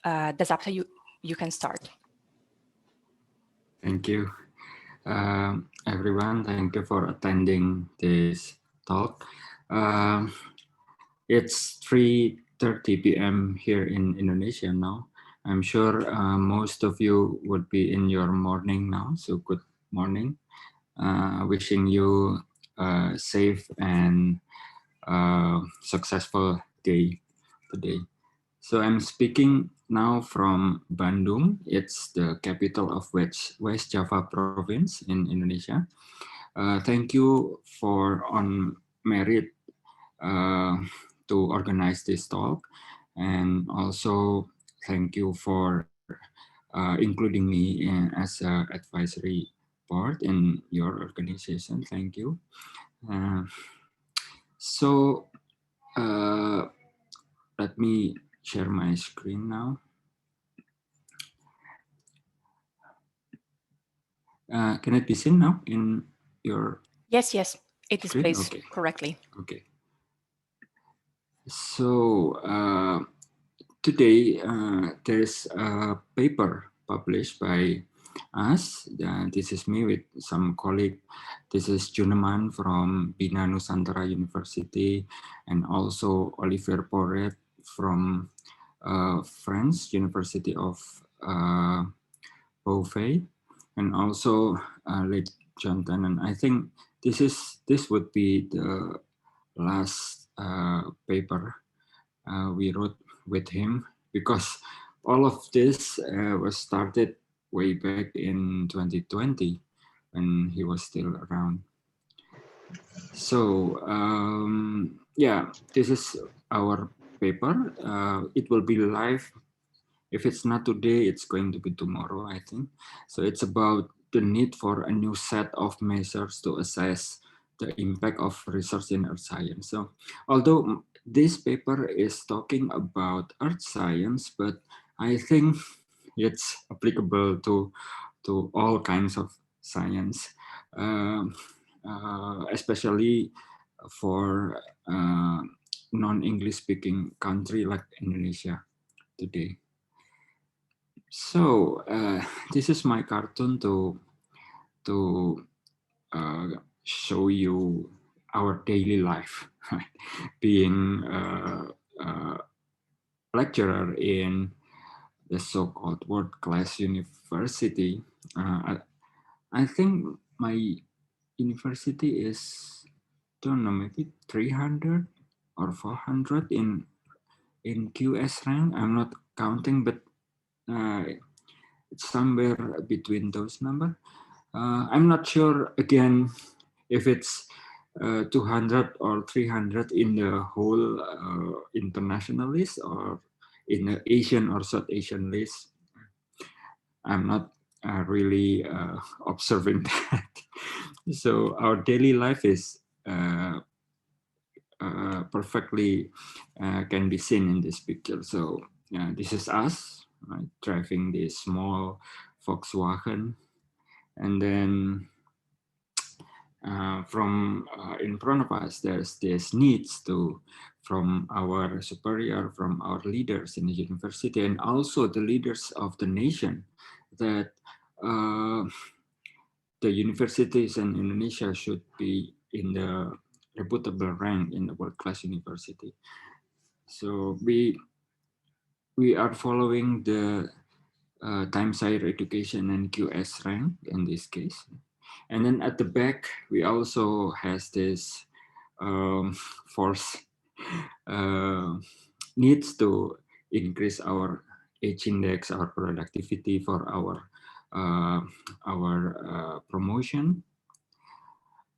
Dasapta, you can start. Thank you, everyone. Thank you for attending this talk. It's 3:30 p.m. here in Indonesia now. I'm sure most of you would be in your morning now, so good morning. Wishing you a safe and successful day today. So I'm speaking now from Bandung. It's the capital of West Java province in Indonesia. Thank you for On-MERRIT to organize this talk. And also thank you for including me as an advisory board in your organization. Thank you. So let me share my screen now. Can it be seen now in your Yes, yes, it displays okay. correctly. Okay. So today there's a paper published by us. This is me with some colleague. This is Juneman from Bina Nusantara University, and also Olivier Poret from France University of Beauvais, and also late John Tannen. I think this would be the last paper we wrote with him, because all of this was started way back in 2020 when he was still around. So yeah, this is our paper. It will be live. If it's not today, it's going to be tomorrow, I think. So it's about the need for a new set of measures to assess the impact of research in earth science. So although this paper is talking about earth science, but I think it's applicable to all kinds of science, especially for non-English speaking country like Indonesia today. So this is my cartoon to show you our daily life. Being a lecturer in the so-called world-class university, I think my university is, don't know, maybe 300 or 400 in QS rank. I'm not counting, but it's somewhere between those numbers. I'm not sure again if it's 200 or 300 in the whole international list or in the Asian or South Asian list. I'm not really observing that. So our daily life is perfectly can be seen in this picture. So this is us, right, driving this small Volkswagen, and then from in front of us, there's this needs from our superior, from our leaders in the university, and also the leaders of the nation, that the universities in Indonesia should be in the reputable rank in the world-class university. So we are following the Times Higher Education and QS rank in this case. And then at the back, we also has this force needs to increase our H index, our productivity for our promotion.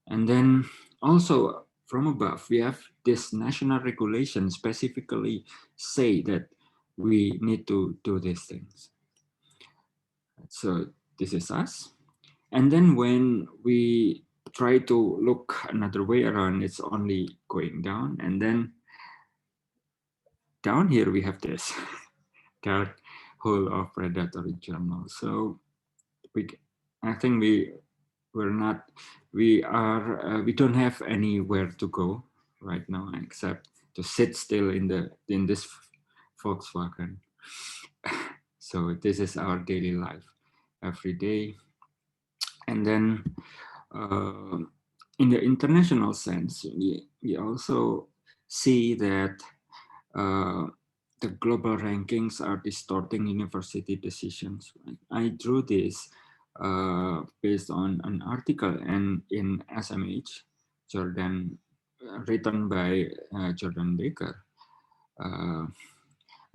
And then also from above, we have this national regulation specifically say that we need to do these things. So this is us. And then when we try to look another way around, it's only going down. And then down here we have this that whole of predatory journal. So I think we don't have anywhere to go right now except to sit still in this Volkswagen. So this is our daily life every day. And then in the international sense, we also see that uh, the global rankings are distorting university decisions. I drew this based on an article and in SMH, Jordan, written by Jordan Baker. Uh,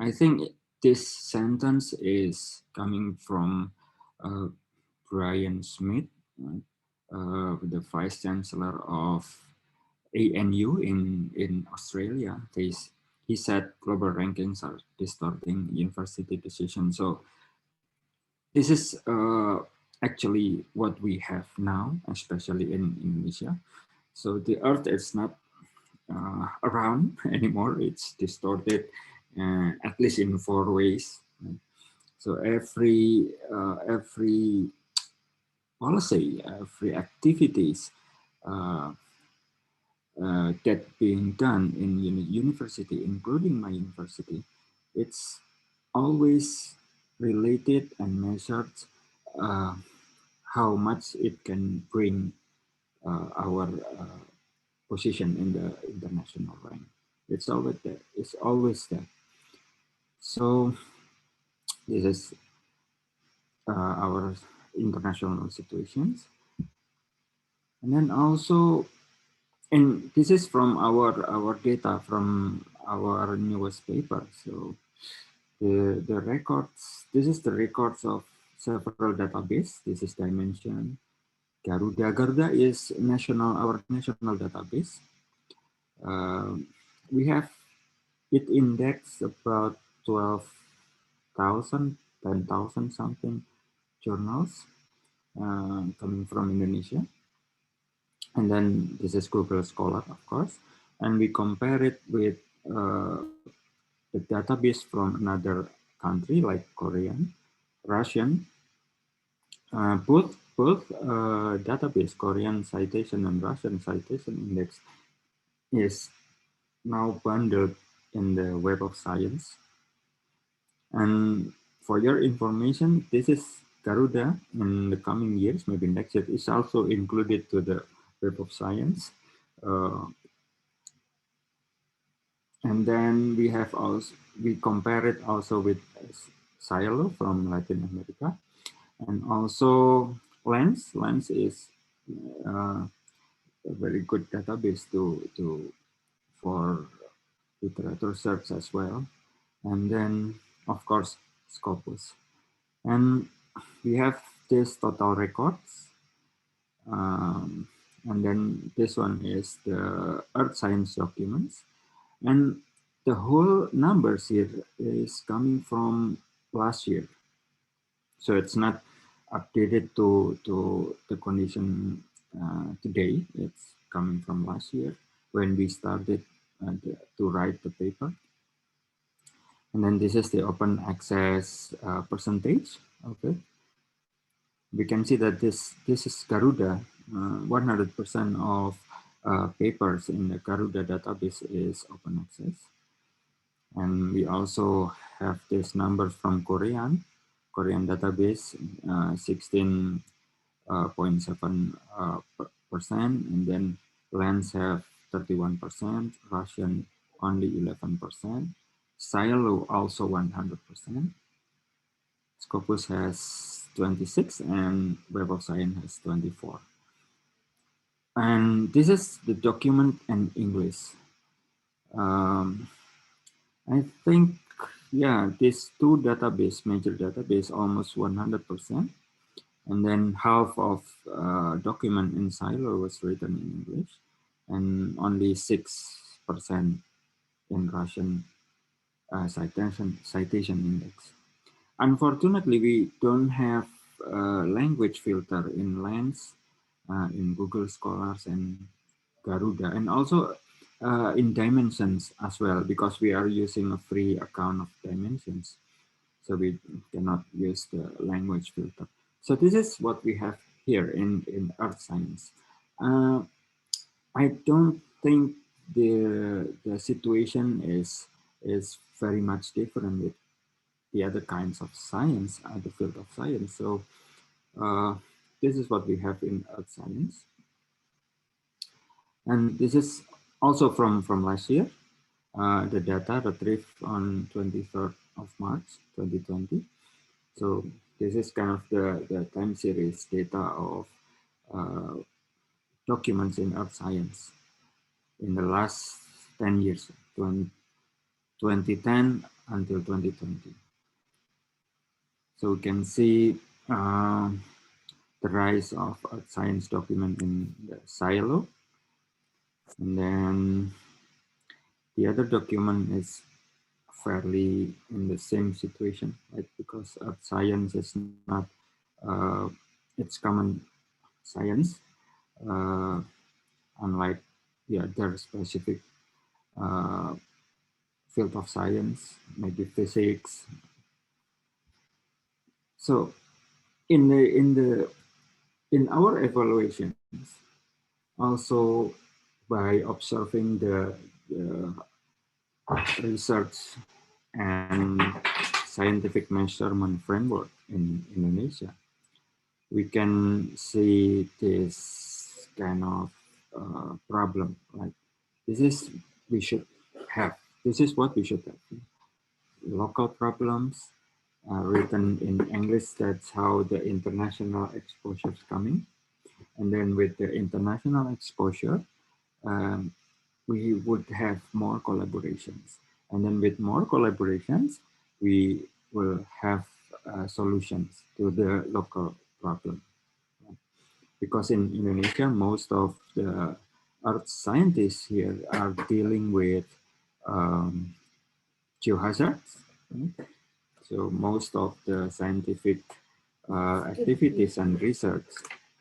I think this sentence is coming from uh, Brian Smith, right? The Vice Chancellor of ANU in Australia. He said global rankings are distorting university decisions. So this is actually what we have now, especially in Indonesia. So the Earth is not around anymore. It's distorted, at least in four ways. So every policy, every activities uh, that being done in university, including my university, it's always related and measured uh, how much it can bring our position in the international rank. It's always there. It's always there. So this is our international situations. And then also, and this is from our data from our newest paper. So the records, this is the records of several database. This is Dimension. Garuda. Garuda is our national database. We have it indexed about 12,000, 10,000 something journals coming from Indonesia. And then this is Google Scholar, of course. And we compare it with the database from another country like Korean, Russian. Both database, Korean citation and Russian citation index, is now bundled in the Web of Science. And for your information, this is Garuda in the coming years, maybe next year, is also included to the Web of Science. And then we compare it also with Silo from Latin America, and also Lens. Lens is a very good database for literature search as well. And then, of course, Scopus. And we have this total records. And then this one is the Earth Science documents. And the whole numbers here is coming from last year. So it's not updated to the condition today. It's coming from last year when we started to write the paper. And then this is the open access percentage. Okay, we can see that this is Garuda. 100% of papers in the Garuda database is open access. And we also have this number from Korean database, 16.7%, and then Lens have 31%, Russian only 11%, Silo also 100%, Scopus has 26, and Web of Science has 24. And this is the document in English. I think, yeah, these two database, major database, almost 100%. And then half of document in Silo was written in English, and only 6% in Russian citation index. Unfortunately, we don't have language filter in Lens, in Google Scholars and Garuda, and also in Dimensions as well, because we are using a free account of Dimensions. So we cannot use the language filter. So this is what we have here in Earth Science. I don't think the situation is very much different the other kinds of science, the field of science. So this is what we have in earth science. And this is also from last year, the data retrieved on 23rd of March, 2020. So this is kind of the time series data of documents in earth science in the last 10 years, 2010 until 2020. So we can see the rise of earth science document in the silo. And then the other document is fairly in the same situation, right? Because earth science is not, it's common science, unlike the other specific field of science, maybe physics. So in our evaluations, also by observing the research and scientific measurement framework in Indonesia, we can see this kind of problem. Like this is we should have. This is what we should have. Local problems written in English. That's how the international exposure is coming. And then with the international exposure, we would have more collaborations. And then with more collaborations, we will have solutions to the local problem. Because in Indonesia, most of the earth scientists here are dealing with geohazards. Right? So most of the scientific activities and research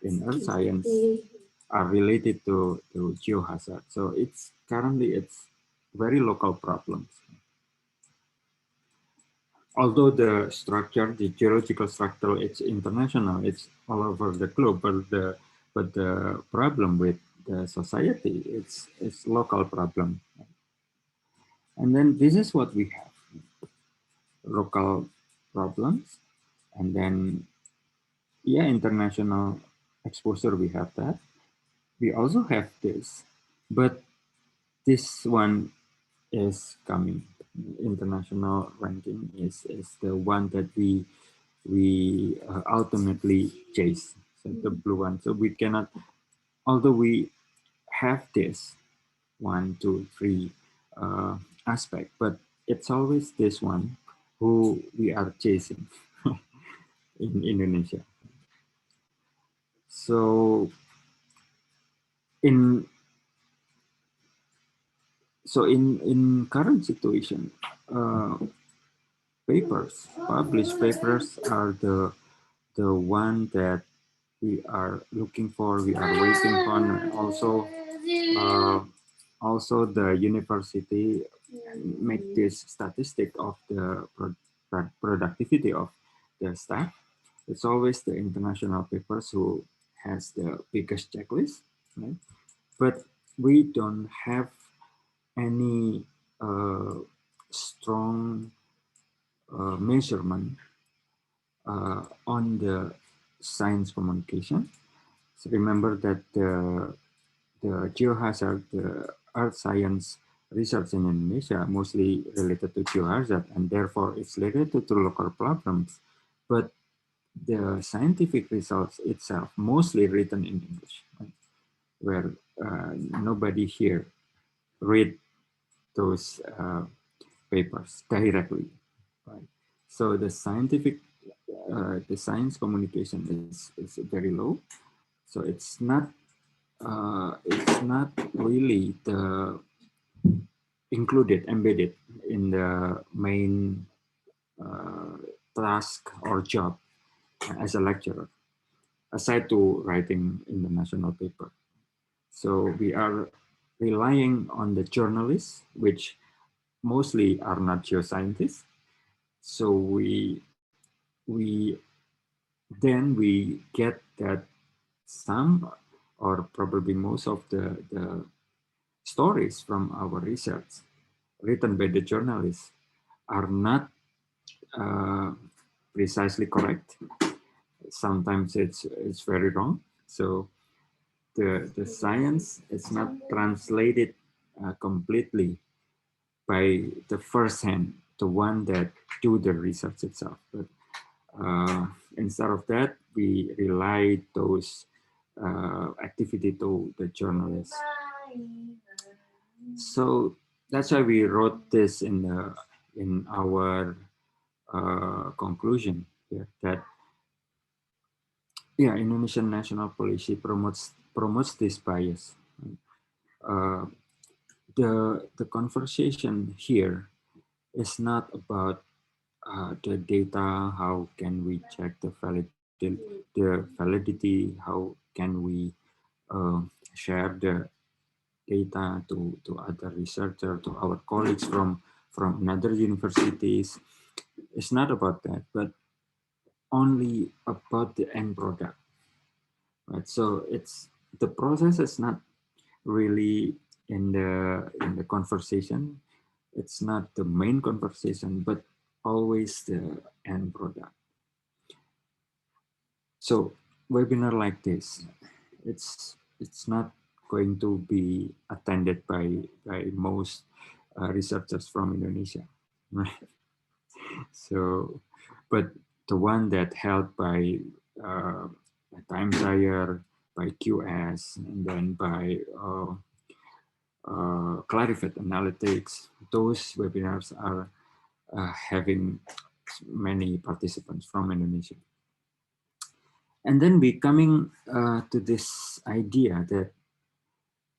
in earth science are related to geohazard. So it's currently very local problems. Although the structure, the geological structure, it's international, it's all over the globe, but the problem with the society, it's local problem. And then this is what we have, local problems, and then yeah, international exposure, we have that. We also have this, but this one is coming. International ranking is the one that we ultimately chase, so the blue one. So we cannot, although we have this 1, 2, 3 aspect, but it's always this one who we are chasing in Indonesia. So in current situation, published papers are the one that we are looking for, we are waiting for, and also the university make this statistic of the productivity of the staff. It's always the international papers who has the biggest checklist, right? But we don't have any strong measurement on the science communication. So remember that the geohazard, the earth science research in Indonesia mostly related to geohazard, and therefore it's related to local problems. But the scientific results itself mostly written in English, right? Where nobody here read those papers directly, right? So the science communication is very low. So it's not really embedded in the main task or job as a lecturer, aside to writing in the national paper. So we are relying on the journalists, which mostly are not geoscientists. So we get that some or probably most of the stories from our research written by the journalists are not precisely correct. Sometimes it's very wrong. So the science is not translated completely by the first hand, the one that do the research itself. But instead of that, we rely those activity to the journalists. So that's why we wrote this in our conclusion, yeah, that Indonesian national policy promotes this bias. Uh, the conversation here is not about the data. How can we check the validity? How can we share the data to other researchers, to our colleagues from other universities? It's not about that, but only about the end product, right? So it's the process is not really in the conversation. It's not the main conversation, but always the end product. So webinar like this, it's not going to be attended by most researchers from Indonesia, right? So, but the one that held by Time Sayer, by QS, and then by Clarivate Analytics, those webinars are having many participants from Indonesia. And then we coming to this idea that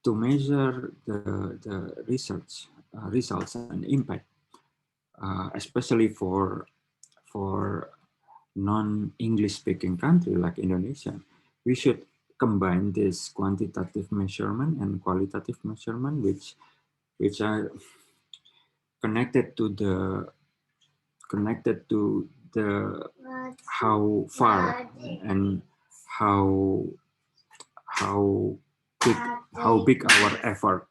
to measure the research results and impact, especially for non-English speaking country like Indonesia, we should combine this quantitative measurement and qualitative measurement, which are connected to the how far and how how big our effort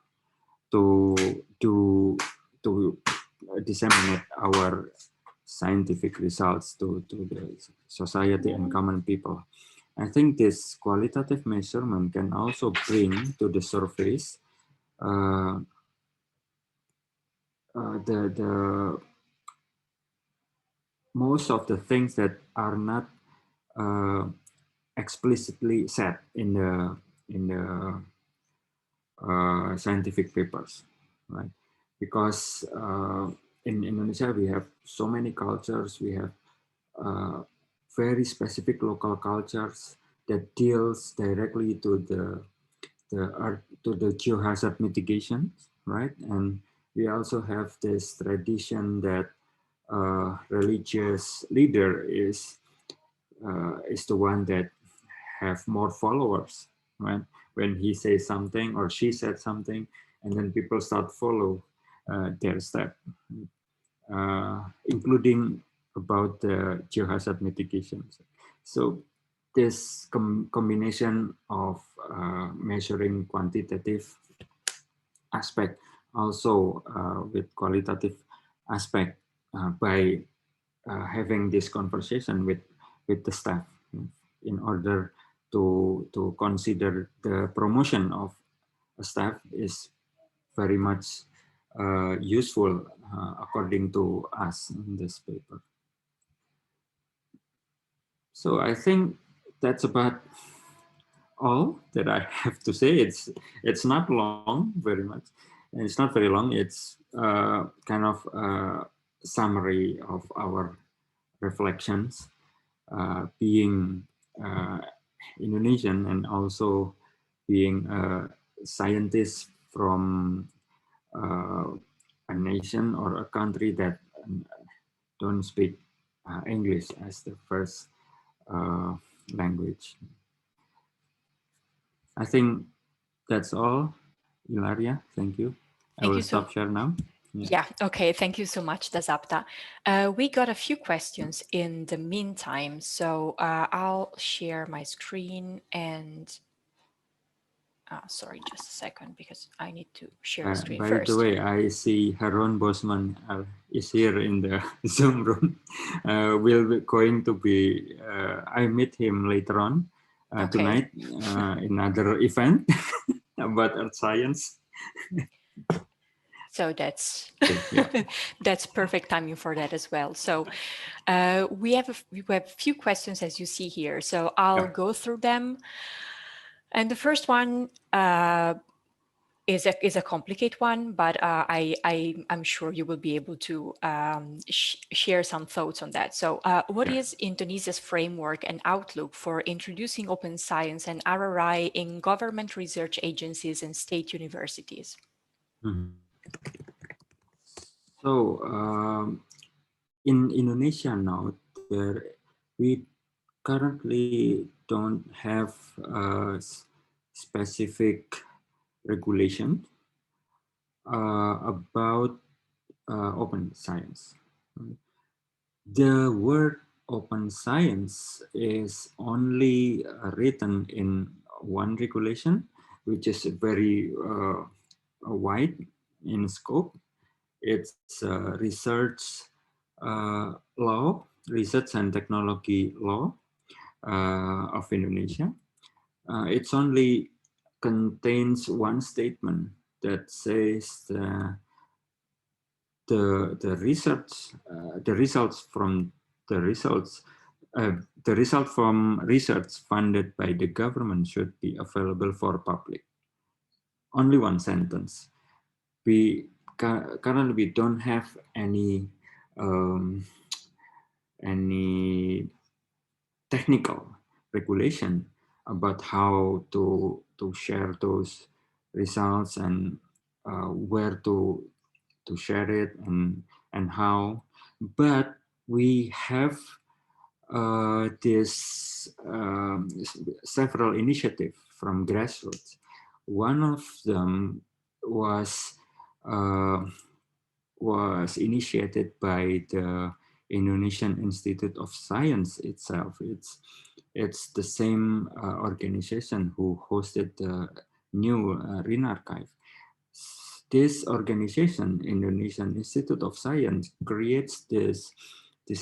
to to disseminate our scientific results to the society and common people. I think this qualitative measurement can also bring to the surface the most of the things that are not explicitly said in the scientific papers, right? Because in Indonesia we have so many cultures, we have very specific local cultures that deals directly to the geohazard mitigation, right? And we also have this tradition that religious leader is the one that have more followers, right? When he says something or she said something, and then people start follow their step, including about the geohazard mitigations. So this combination of measuring quantitative aspect also with qualitative aspect by having this conversation with the staff in order to consider the promotion of a staff is very much useful according to us in this paper. So I think that's about all that I have to say. It's not long, very much. It's not very long. It's kind of a summary of our reflections, being Indonesian and also being a scientist from a nation or a country that don't speak English as the first language. I think that's all, Ilaria. Thank you. I will stop share now. Yeah, okay. Thank you so much, Dasapta. We got a few questions in the meantime, so I'll share my screen and Sorry, just a second, because I need to share the screen By the first. way, I see Haron Bosman is here in the Zoom room. We'll be going to be, I meet him later on Okay. tonight in another event about earth science. So that's Okay, yeah. that's perfect timing for that as well. So we have a few questions, as you see here. So I'll Yeah. go through them. And the first one is a complicated one, but I'm sure you will be able to share some thoughts on that. So what Yeah. is Indonesia's framework and outlook for introducing open science and RRI in government research agencies and state universities? Mhm. So in Indonesia now, we currently don't have a specific regulation about open science. The word open science is only written in one regulation, which is very wide in scope. It's law, research and technology law of Indonesia. It's only contains one statement that says the results from the results the result from research funded by the government should be available for public. Only one sentence. We currently we don't have um, any technical regulation about how to share those results and where to share it and how. But we have this several initiatives from grassroots. One of them was uh, was initiated by the Indonesian Institute of Science itself. It's the same organization who hosted the new RIN archive. This organization, Indonesian Institute of Science, creates this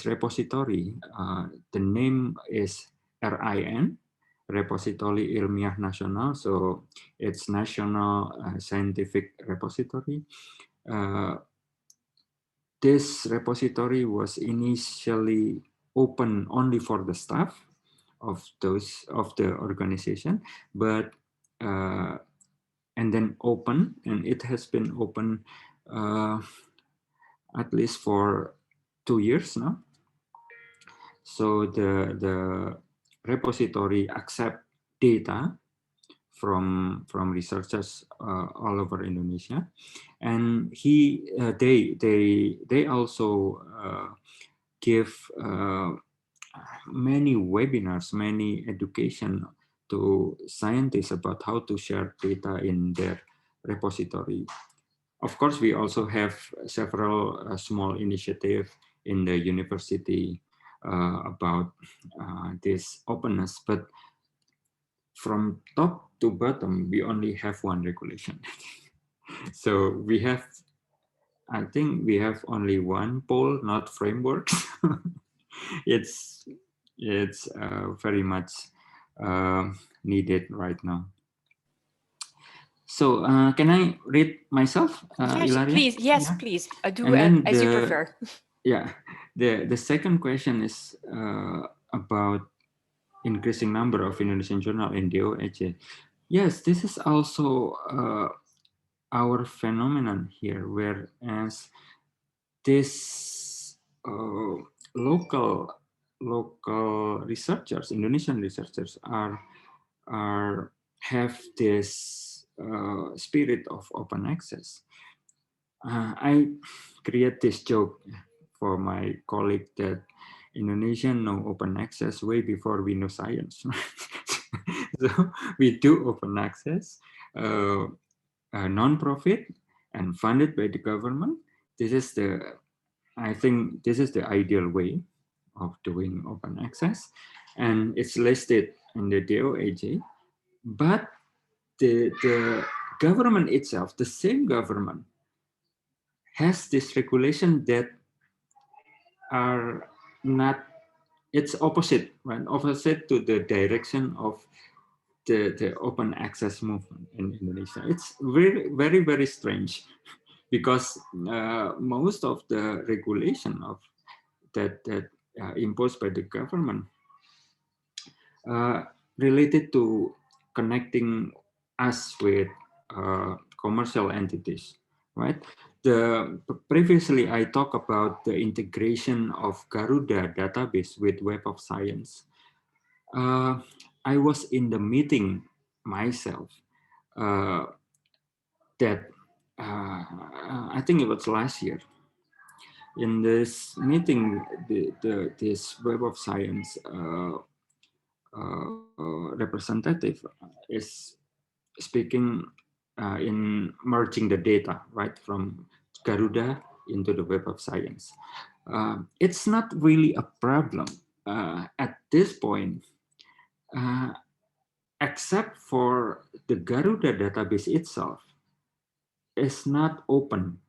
repository. The name is RIN, Repository Ilmiah Nasional. So it's National Scientific Repository. Uh, this repository was initially open only for the staff of the organization, but and then open, and it has been open uh, at least for 2 years now. So the repository accept data from researchers all over Indonesia, and they also give many webinars, many education to scientists about how to share data in their repository. Of course, we also have several small initiatives in the university about this openness, but from top to bottom, we only have one regulation. So we have, I think we have only one pole, not framework. it's it's very much needed right now. So can I read myself, Yes, Ilaria? please. Yes, Yeah. please. Do And then as you prefer. the second question is about increasing number of Indonesian journal in DOAJ. Yes, this is also our phenomenon here, whereas this local researchers, Indonesian researchers, are have this spirit of open access. I create this joke for my colleague that Indonesian know open access way before we know science. So we do open access, non-profit and funded by the government. This is I think this is the ideal way of doing open access, and it's listed in the DOAJ. But the government itself, the same government, has this regulation that are not, it's opposite, right? Opposite to the direction of the open access movement in Indonesia. It's very, very, very strange because most of the regulation of that imposed by the government uh, related to connecting us with commercial entities, right? Previously I talked about the integration of Garuda database with Web of Science. Uh, I was in the meeting myself uh, that I think it was last year. In this meeting, this Web of Science representative is speaking in merging the data, right, from Garuda into the Web of Science. It's not really a problem at this point, uh, except for the Garuda database itself is not open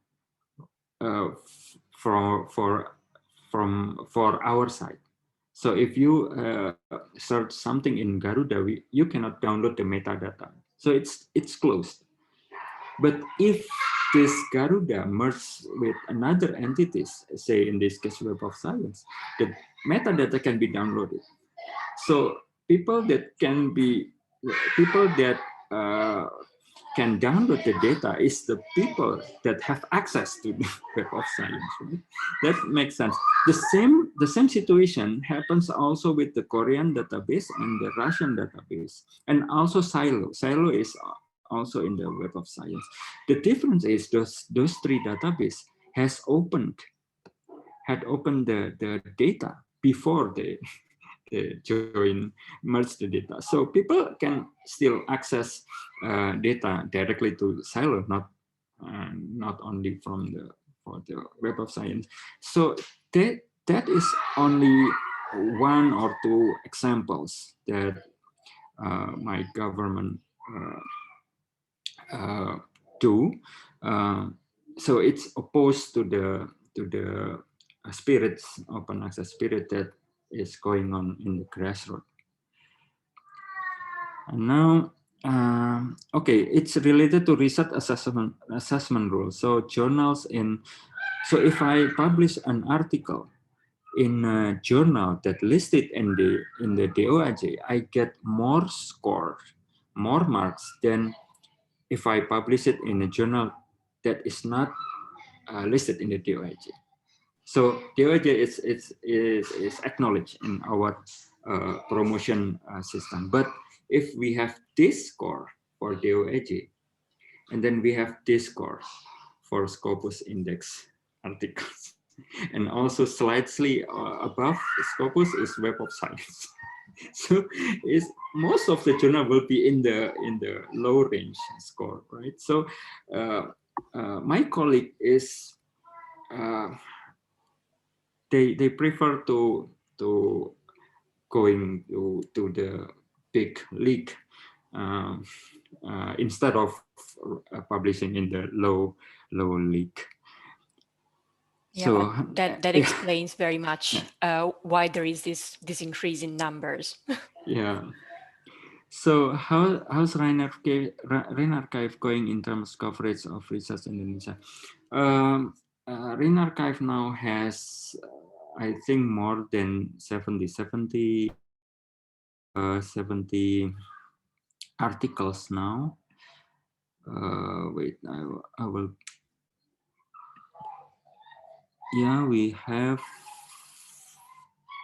uh, for our side. So if you search something in Garuda, you cannot download the metadata. So it's closed. But if this Garuda merges with another entities, say in this case Web of Science, the metadata can be downloaded. So people that uh, can download the data is the people that have access to the Web of Science. Right? That makes sense. The same situation happens also with the Korean database and the Russian database, and also Silo. Silo is also in the Web of Science. The difference is those three database had opened the data before they merge the data. So people can still access data directly to Silo, not only from for the Web of Science. So that is only one or two examples that my government uh, do. Uh, so it's opposed to the spirits, open access spirit that is going on in the grassroots. And now, okay, it's related to research assessment rules. So journals so if I publish an article in a journal that listed in the DOAJ, I get more score, more marks than if I publish it in a journal that is not listed in the DOAJ. So DOAJ is acknowledged in our promotion system. But if we have this score for DOAJ, and then we have this score for Scopus index articles, and also slightly above Scopus is Web of Science. So most of the journal will be in the low range score, right? So my colleague is uh, they prefer to going to the big league um, instead of publishing in the low league. Yeah, So that yeah, explains very much why there is this increase in numbers. yeah. So how's Rain Archive going in terms of coverage of research in Indonesia? Rain Archive now has, I think, more than 70 articles now. Wait, I will. Yeah, we have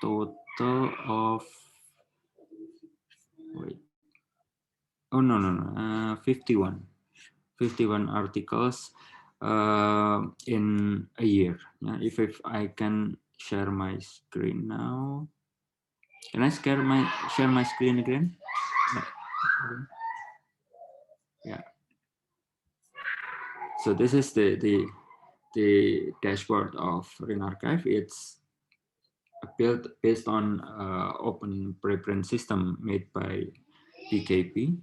total of, wait. Oh, no. 51 articles in a year. Yeah, if I can share my screen now. Can I share my screen again? Yeah. So this is the dashboard of RIN Archive. It's built based on open preprint system made by PKP.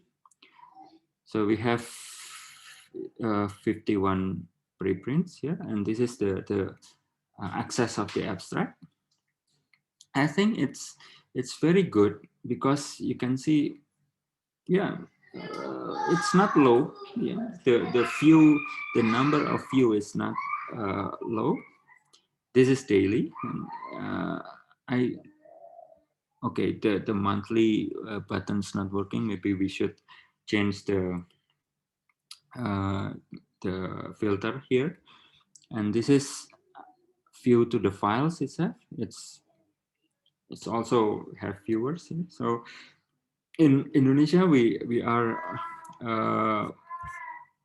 So we have 51 preprints here, and this is the access of the abstract. I think it's very good because you can see, yeah, it's not low. Yeah, the number of view is not low. This is daily. And, I okay. The monthly button's not working. Maybe we should change uh, the filter here. And this is view to the files itself. It's also have viewers here. So in Indonesia, we are uh,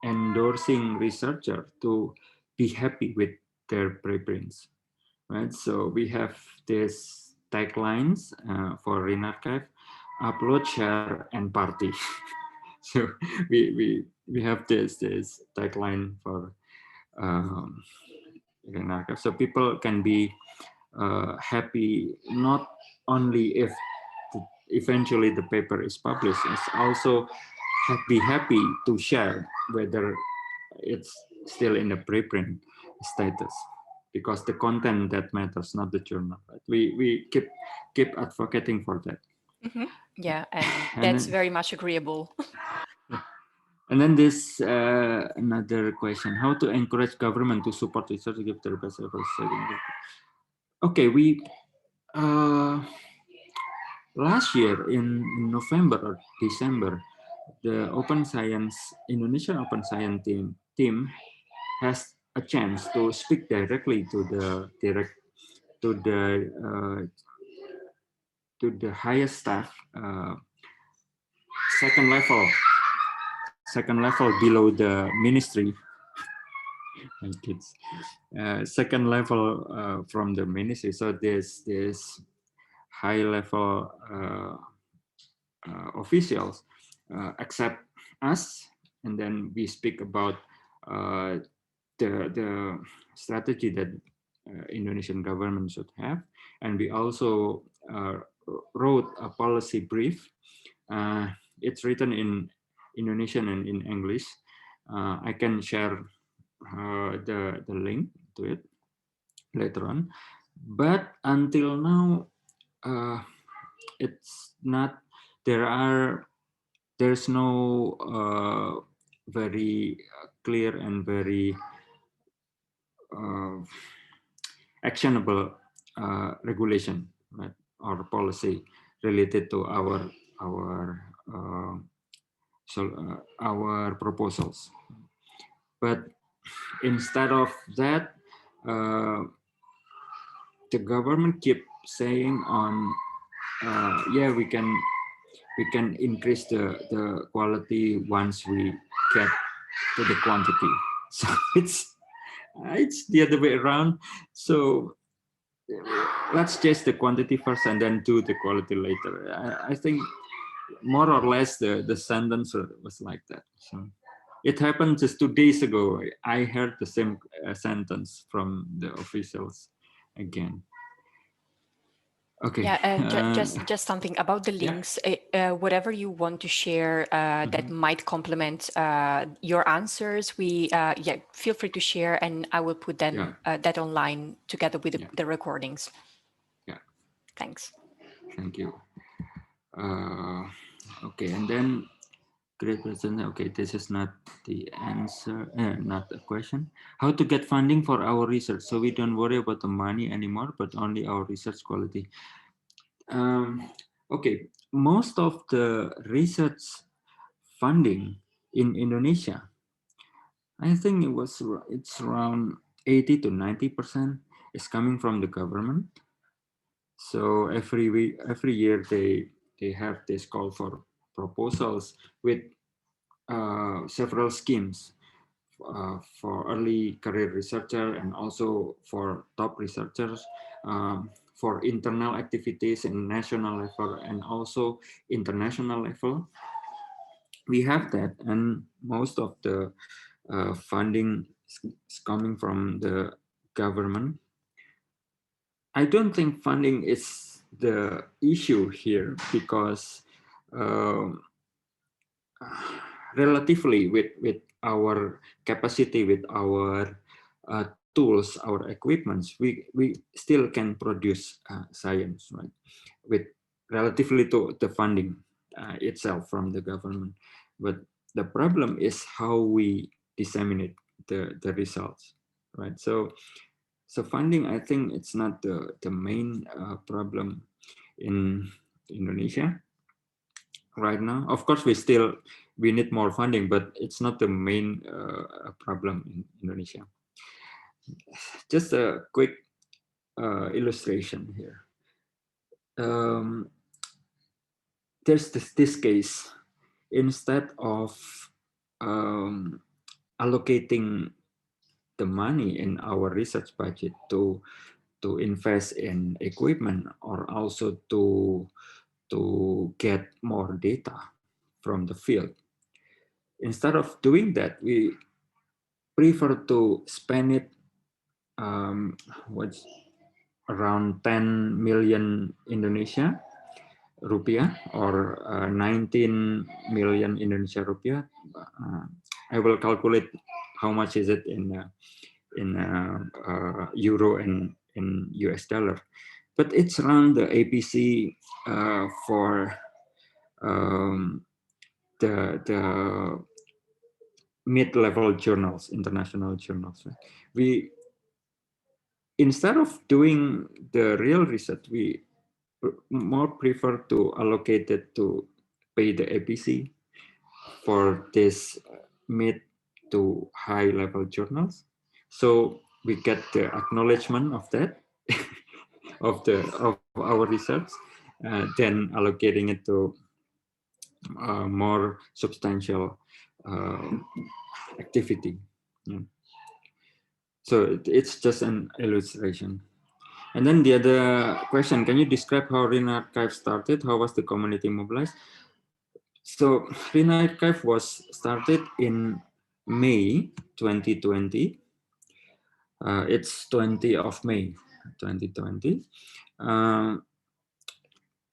endorsing researcher to be happy with their preprints, right? So we have this taglines for RinArchive: upload, share, and party. So we have this tagline for um, RinArchive, so people can be happy not only if eventually the paper is published, it's also be happy to share whether it's still in the preprint status, because the content that matters, not the journal. Right? We keep advocating for that. Mhm. Yeah, and And that's then very much agreeable. this another question: how to encourage government to support research to give their best efforts? Okay, we last year in November or December, the Open Science Indonesian Open Science team has a chance to speak directly to the uh, to the highest staff, second level second level below the ministry. My kids, second level from the ministry. So there's high level officials accept us, and then we speak about uh, the strategy that Indonesian government should have, and we also wrote a policy brief. It's written in Indonesian and in English. I can share the link to it later on, but until now, uh, it's not. There are there's no very clear and very uh, actionable regulation, right, or policy related to uh, our proposals. But instead of that, uh, the government keep saying on, yeah, we can increase the quality once we get to the quantity. So it's the other way around. So let's chase the quantity first and then do the quality later. I think more or less the sentence was like that. So it happened just 2 days ago. I heard the same sentence from the officials again. Okay. Yeah, and just something about the Yeah. links. Whatever you want to share that Mhm. might complement your answers, we yeah, feel free to share, and I will put Yeah. them that online together with Yeah. the recordings. Yeah. Thanks. Thank you. Uh, okay, and then great question. Okay, this is not the answer, not a question. How to get funding for our research so we don't worry about the money anymore, but only our research quality. Okay, most of the research funding in Indonesia, I think it's around 80 to 90% is coming from the government. So every week, every year they have this call for proposals with several schemes for early career researcher and also for top researchers, for internal activities in national level and also international level. We have that, and most of the funding is coming from the government. I don't think funding is the issue here because um, relatively with our capacity, with our tools, our equipments, we still can produce science, right? With relatively to the funding itself from the government. But the problem is how we disseminate the results, right? So funding, I think it's not the main problem in Indonesia right now. Of course, we need more funding, but it's not the main problem in Indonesia. Just a quick illustration here. Um, there's this case. Instead of allocating the money in our research budget to invest in equipment, or also to get more data from the field, instead of doing that, we prefer to spend it what's around 10 million Indonesia rupiah, or 19 million Indonesia rupiah. I will calculate how much is it in euro and in US dollar, but it's around the APC for the mid-level journals, international journals. Right? We, instead of doing the real research, we more prefer to allocate it to pay the APC for this mid to high level journals. So we get the acknowledgement of that, of our research, then allocating it to more substantial activity. Yeah. So it's just an illustration. And then the other question, can you describe how RIN Archive started? How was the community mobilized? So RIN Archive was started in May 2020. It's 20 of May 2020.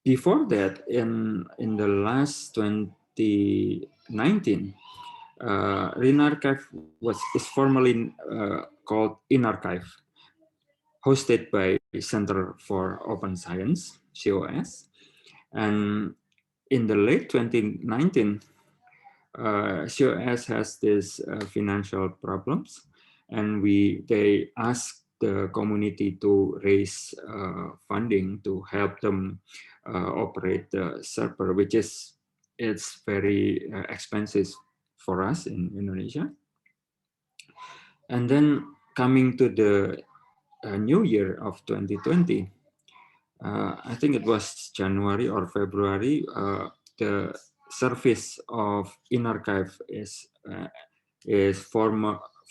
Before that, in the last 2019, RIN Archive is formally called InArchive, hosted by Center for Open Science, COS. And in the late 2019, COS has these financial problems, and they asked the community to raise funding to help them operate the server, which is it's very expensive for us in Indonesia. And then coming to the new year of 2020, I think it was January or February, the service of InArchive is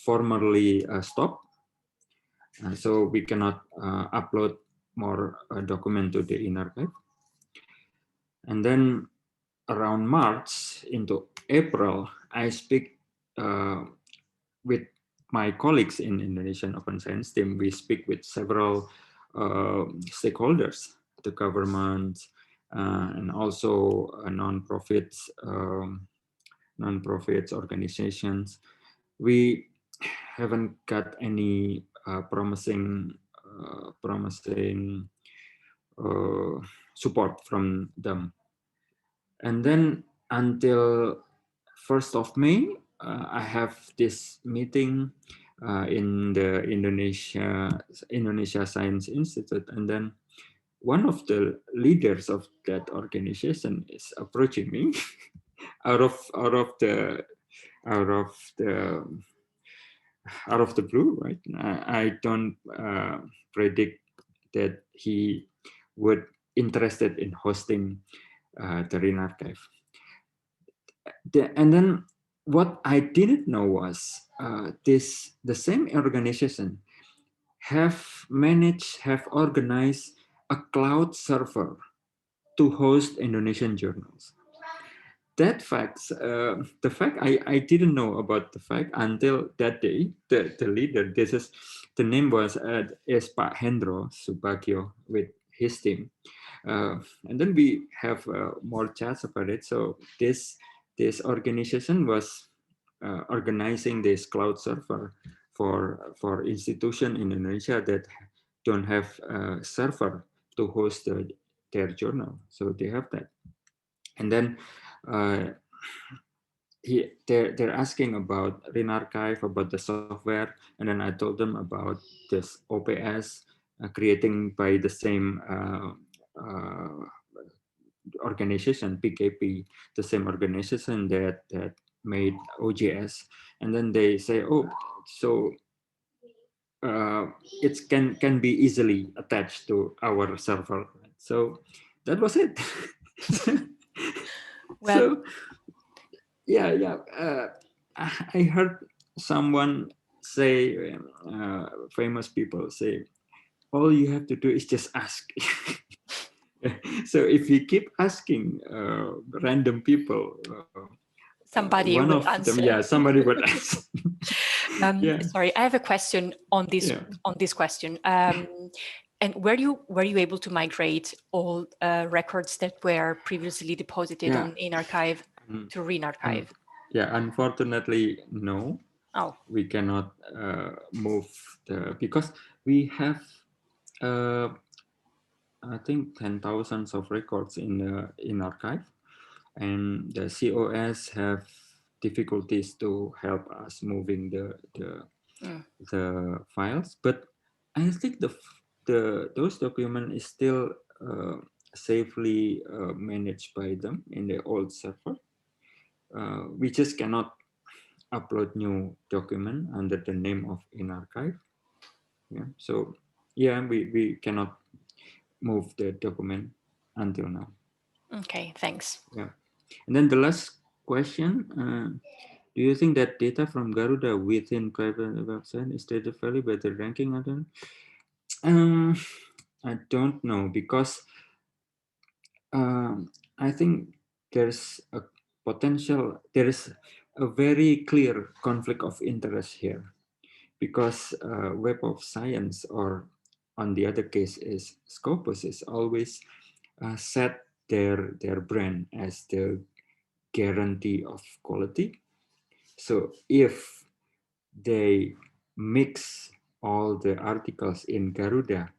formerly stopped. So we cannot upload more document to the InArchive. And then around March into April, I speak with my colleagues in Indonesian Open Science team. We speak with several stakeholders, the government, and also non-profits, organizations. We haven't got any promising support from them. And then until 1st of May, I have this meeting in the Indonesia Science Institute, and then one of the leaders of that organization is approaching me out of the blue, right? I don't predict that he would interested in hosting the RIN Archive. And then what I didn't know was the same organization have organized a cloud server to host Indonesian journals. That the fact I didn't know about the fact until that day. The leader, the name was is Pak Hendro Subagio with his team, and then we have more chats about it. So this this organization was organizing this cloud server for institution in Indonesia that don't have a server to host their journal. So they have that. And then uh, they're asking about RinArchive, about the software, and then I told them about this OPS creating by the same organization, PKP, the same organization that made OJS. And then they say, oh, so it can be easily attached to our server. So that was it. Well, So yeah. I heard someone say, famous people say, all you have to do is just ask. So if you keep asking random people, somebody one will of them, answer. yeah, somebody would ask. Yeah, Sorry, I have a question on this yeah. question. And were you able to migrate all records that were previously deposited Yeah. on in archive Um, to RenArchive? yeah, unfortunately, no, Oh, we cannot move because we have, uh, I think, 10,000 of records in archive, and the COS have difficulties to help us moving mm, the files. But I think those documents is still safely managed by them in the old server. We just cannot upload new document under the name of in archive. Yeah. So yeah, we cannot move the document until now. okay, thanks. Yeah. And then the last question, do you think that data from Garuda within private website is data value better ranking? Um, I don't know because I think there's a there is a very clear conflict of interest here because Web of Science, or on the other case is Scopus, is always set their brand as the guarantee of quality. So if they mix all the articles in Garuda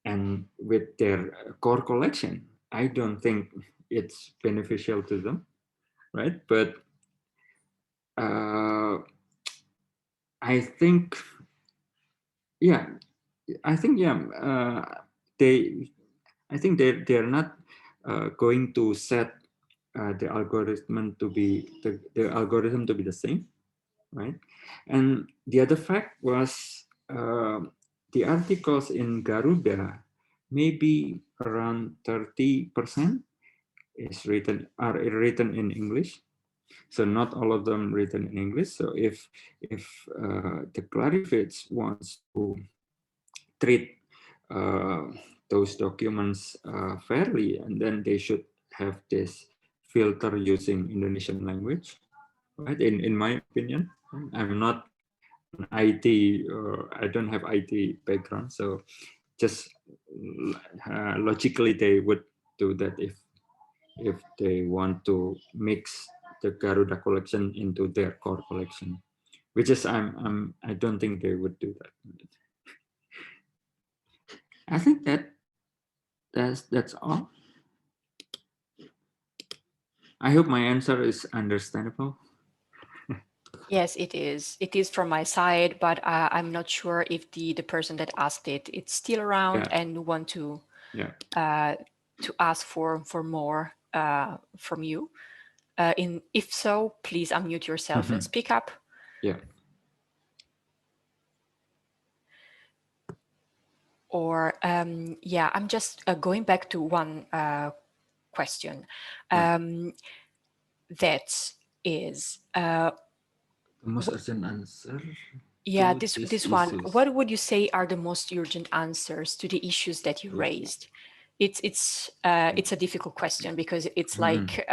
and with their core collection, I don't think it's beneficial to them, right? But uh, I think, yeah, I think, yeah, they, I think they're not going to set the algorithm to be the algorithm to be the same, right? And the other fact was the articles in Garuda, maybe around 30% is written in English. So not all of them written in English. So if the Clarifieds wants to treat uh, those documents fairly, and then they should have this filter using Indonesian language, right? In my opinion, I'm not an IT, or I don't have IT background, so just logically they would do that if they want to mix the Garuda collection into their core collection, which is I don't think they would do that. I think that's all. I hope my answer is understandable. Yes, it is. It is from my side, but I'm not sure if the person that asked it it's still around Yeah, and want yeah. to ask for more from you. In if so, please unmute yourself and speak up. Yeah. Or yeah, I'm just going back to one question. Yeah. That is, The most urgent answer yeah, to this these this one. issues. What would you say are the most urgent answers to the issues that you raised? It's a difficult question because it's like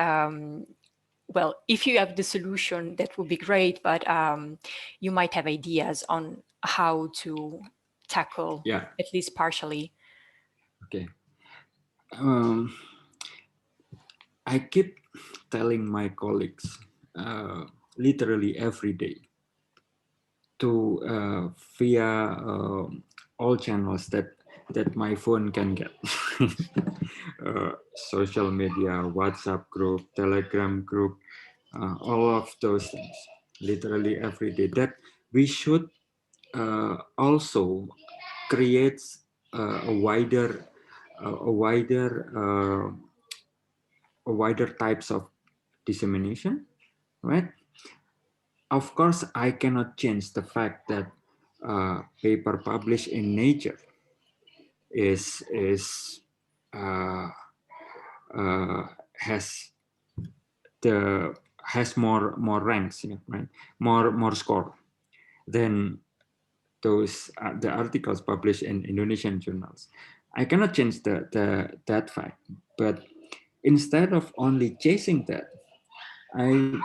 well, if you have the solution, that would be great, but you might have ideas on how to tackle Yeah. at least partially. Okay. Um, I keep telling my colleagues literally every day to via all channels that my phone can get. Social media, WhatsApp group, Telegram group, all of those things, literally every day. That we should also create a wider, a wider, a wider types of dissemination, right? Of course, I cannot change the fact that paper published in Nature is uh, has the has more ranks, yeah, right? More score than those the articles published in Indonesian journals. I cannot change that fact, but instead of only chasing that, I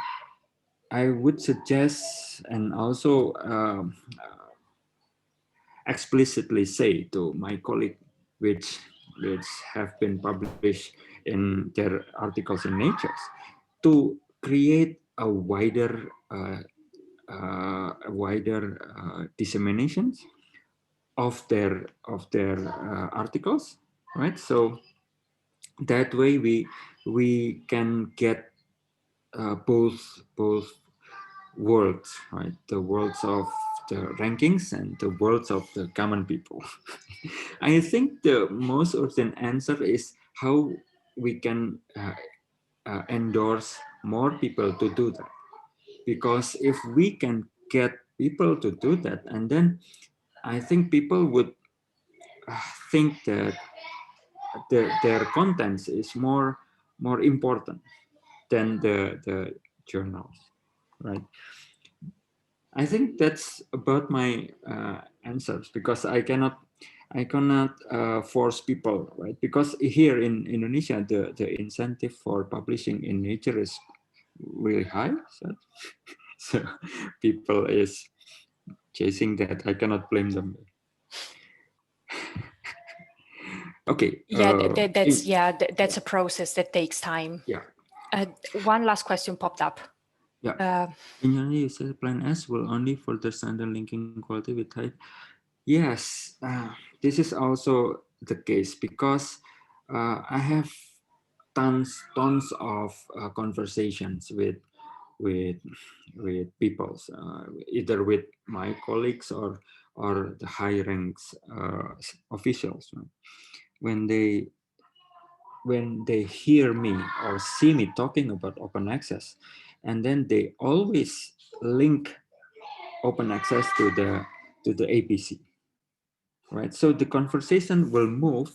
I would suggest and also explicitly say to my colleague, which have been published in their articles in Nature, to create a wider disseminations of their articles, right? So that way we can get both worlds, right? The worlds of the rankings and the worlds of the common people. I think the most urgent answer is how we can endorse more people to do that. Because if we can get people to do that, and then I think people would think that their contents is more important than the journals, right? I think that's about my answers, because I cannot force people, right? Because here in Indonesia, the incentive for publishing in Nature is really high. So people is chasing that. I cannot blame them. Okay. Yeah, that's a process that takes time. Yeah. One last question popped up. Yeah. In general, you said Plan S will only further strengthen linking quality with height. Yes, this is also the case, because I have tons of conversations with people, either with my colleagues or the high ranks officials. Right? When they hear me or see me talking about open access, and then they always link open access to the APC, right? So the conversation will move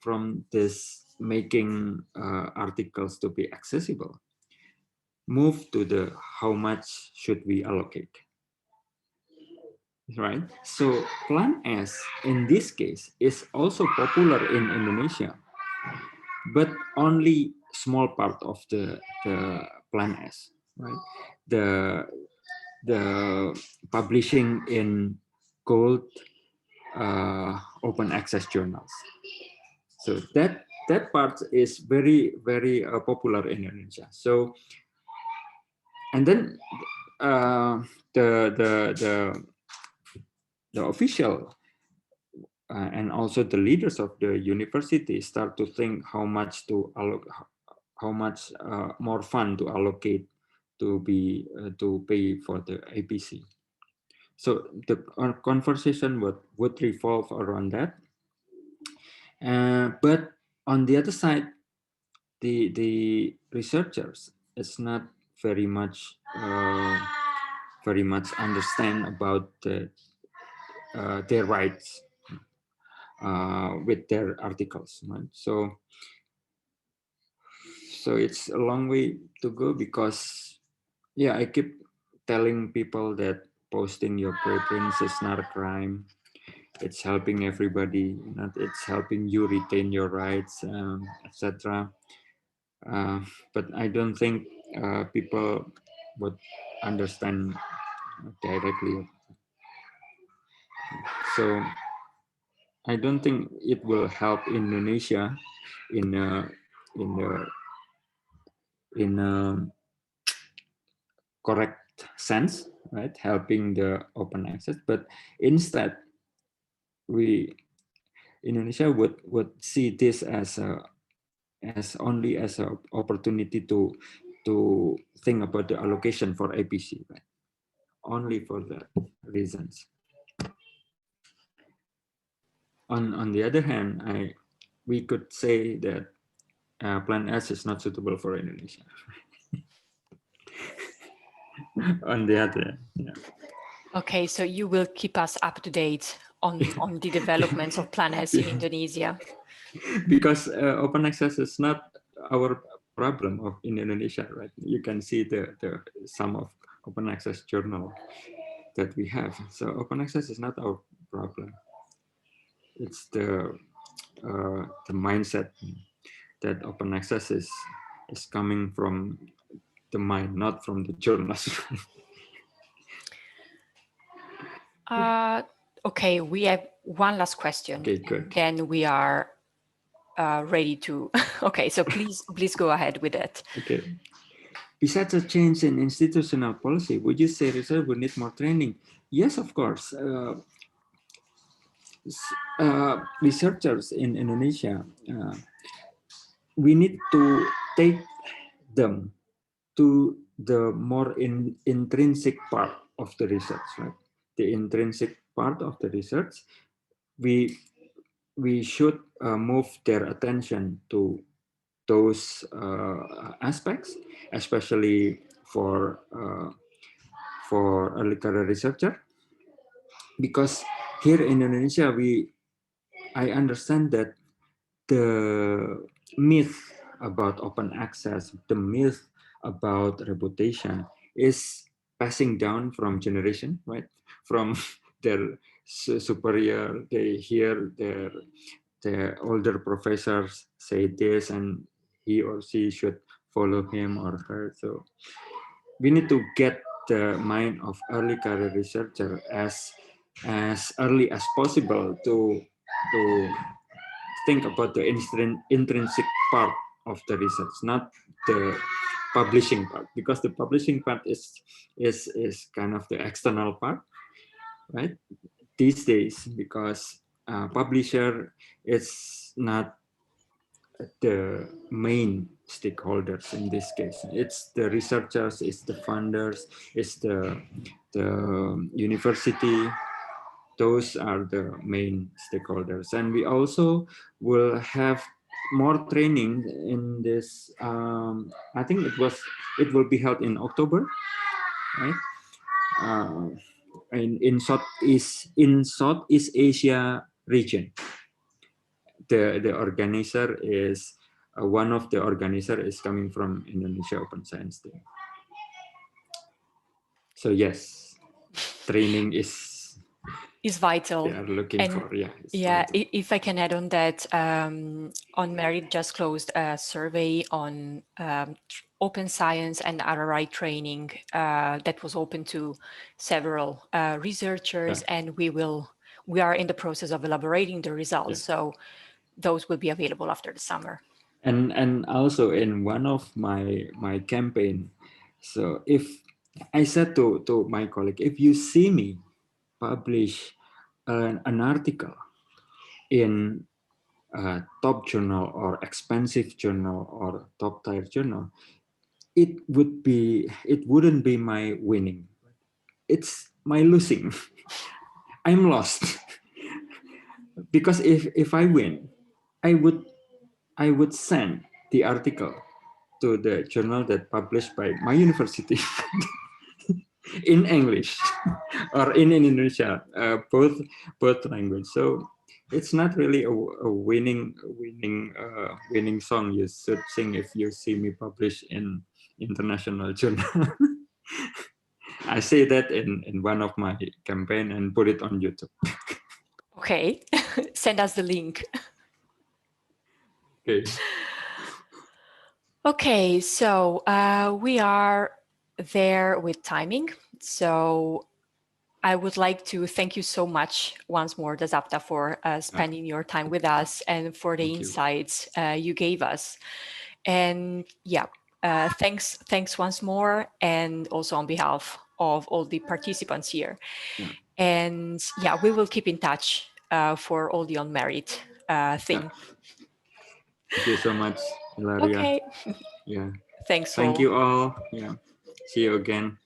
from this making articles to be accessible, move to the how much should we allocate, right? So Plan S in this case is also popular in Indonesia, but only small part of the Plan S, right? The the publishing in gold open access journals. So that part is very popular in Indonesia. So and then uh, the the the the official and also the leaders of the university start to think how much to allocate, how much more fund to allocate to pay for the APC. So the conversation would revolve around that. But on the other side, the researchers is not very much understand about their rights with their articles, right? So it's a long way to go, because yeah, I keep telling people that posting your preprints is not a crime. It's helping everybody, not it's helping you retain your rights, etc. But I don't think people would understand directly. So I don't think it will help Indonesia in in the in a correct sense, right? Helping the open access, but instead we Indonesia would see this as only as an opportunity to think about the allocation for APC, right? Only for the reasons. On the other hand, we could say that Plan S is not suitable for Indonesia. On the other hand, yeah. Okay, so you will keep us up to date on the developments of Plan S in Indonesia. Because open access is not our problem in Indonesia, right? You can see the some of open access journal that we have. So open access is not our problem. It's the mindset that open access is coming from the mind, not from the journals. Okay, we have one last question. Okay, good. Then we are ready to. Okay, so please go ahead with it. Okay. Besides a change in institutional policy, would you say research will need more training? Yes, of course. Researchers in Indonesia, we need to take them to the more intrinsic part of the research, right? The intrinsic part of the research, we should move their attention to those aspects, especially for early career researcher, because here in Indonesia, I understand that the myth about open access, the myth about reputation is passing down from generation, right? From their superior, they hear the older professors say this, and he or she should follow him or her. So we need to get the mind of early career researcher as early as possible to think about the intrinsic part of the research, not the publishing part, because the publishing part is kind of the external part, right? These days, because publisher is not the main stakeholders in this case. It's the researchers, it's the funders, it's the university. Those are the main stakeholders, and we also will have more training in this. I think it will be held in October, right? In Southeast Asia region. The organizer is one of the organizer is coming from Indonesia Open Science Day. So yes, training is vital. They are looking And for, yeah. Yeah, Vital. if I can add on that, ON-MERRIT just closed a survey on open science and RRI training that was open to several researchers, Yeah. and we are in the process of elaborating the results. Yeah. So those will be available after the summer. And also in one of my campaign, so if I said to my colleague, if you see me publish an article in a top journal or expensive journal or top tier journal, it wouldn't be my winning. It's my losing. I'm lost. Because if I win, I would send the article to the journal that published by my university in English or in Indonesia, both language. So it's not really a winning song you should sing if you see me publish in international journal. I say that in one of my campaign and put it on YouTube. Okay, send us the link. Okay. Okay, so we are there with timing. So I would like to thank you so much once more, Dasapta, for spending your time with us and for the insights you gave us. And yeah, Thanks once more, and also on behalf of all the participants here. Yeah. And yeah, we will keep in touch for all the on-merit Yeah. thing. Thank you so much, Ilaria. Okay, Yeah. thanks Thank all. you all. Yeah. See you again.